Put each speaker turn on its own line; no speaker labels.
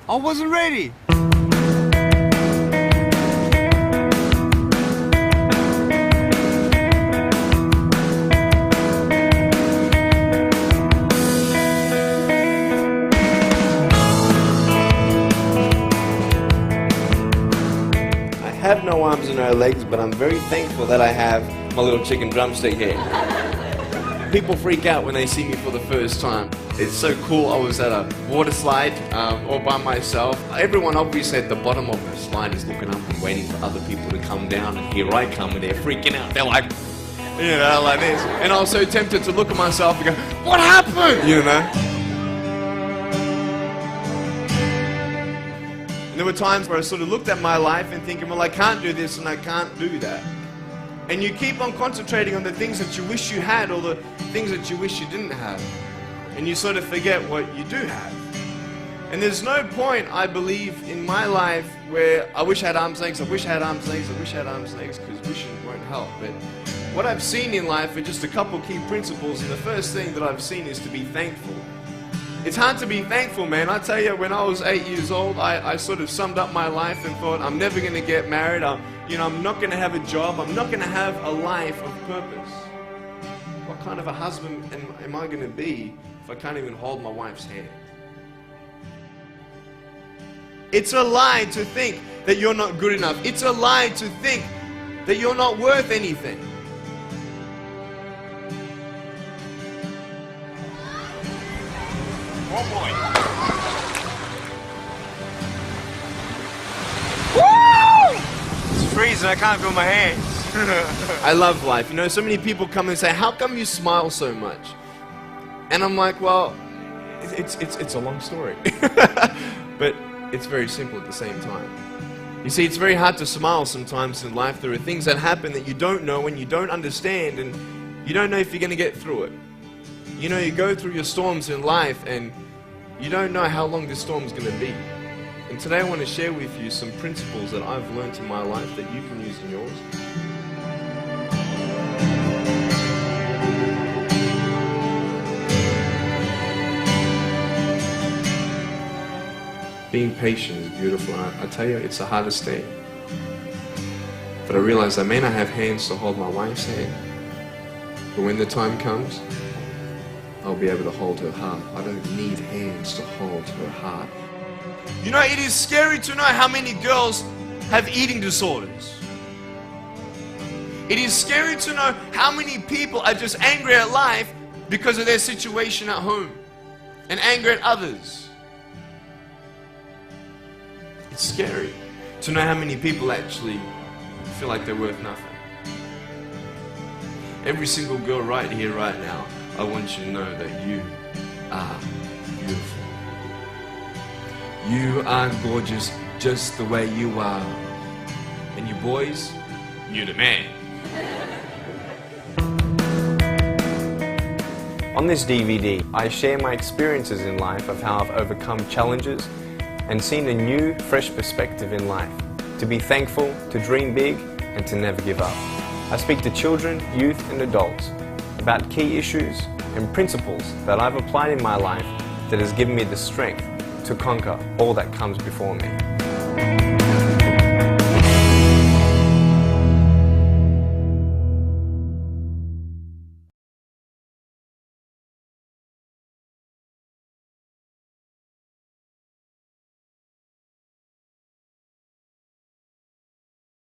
I wasn't ready.
I have no arms and no legs, but I'm very thankful that I have my little chicken drumstick here. People freak out when they see me for the first time. It's so cool. I was at a water slide all by myself. Everyone obviously at the bottom of the slide is looking up and waiting for other people to come down, and here I come and they're freaking out. They're like, you know, like this. And I was so tempted to look at myself and go, what happened? You know? And there were times where I sort of looked at my life and thinking, well, I can't do this and I can't do that. And you keep on concentrating on the things that you wish you had or the things that you wish you didn't have. And you sort of forget what you do have. And there's no point, I believe, in my life where I wish I had arms and legs, I wish I had arms and legs, I wish I had arms and legs, because wishing won't help. But what I've seen in life are just a couple key principles, and the first thing that I've seen is to be thankful. It's hard to be thankful, man. I tell you, when I was 8 years old, I sort of summed up my life and thought, I'm never going to get married, I'm not going to have a job, I'm not going to have a life of purpose. What kind of a husband am I going to be if I can't even hold my wife's hand? It's a lie to think that you're not good enough. It's a lie to think that you're not worth anything.
Oh boy. Woo! It's freezing, I can't feel my hands.
I love life. You know, so many people come and say, how come you smile so much? And I'm like, well, it's a long story. But it's very simple at the same time. You see, it's very hard to smile sometimes in life. There are things that happen that you don't know and you don't understand, and you don't know if you're going to get through it. You know, you go through your storms in life and you don't know how long this storm's going to be. And today I want to share with you some principles that I've learned in my life that you can use in yours. Being patient is beautiful. I tell you, it's the hardest thing. But I realize I may not have hands to hold my wife's hand, but when the time comes, I'll be able to hold her heart. I don't need hands to hold her heart. You know, it is scary to know how many girls have eating disorders. It is scary to know how many people are just angry at life because of their situation at home and angry at others. It's scary to know how many people actually feel like they're worth nothing. Every single girl right here, right now, I want you to know that you are beautiful. You are gorgeous just the way you are. And you boys, you're the man.
On this DVD, I share my experiences in life of how I've overcome challenges and seen a new, fresh perspective in life. To be thankful, to dream big, and to never give up. I speak to children, youth, and adults about key issues and principles that I've applied in my life that has given me the strength to conquer all that comes before me.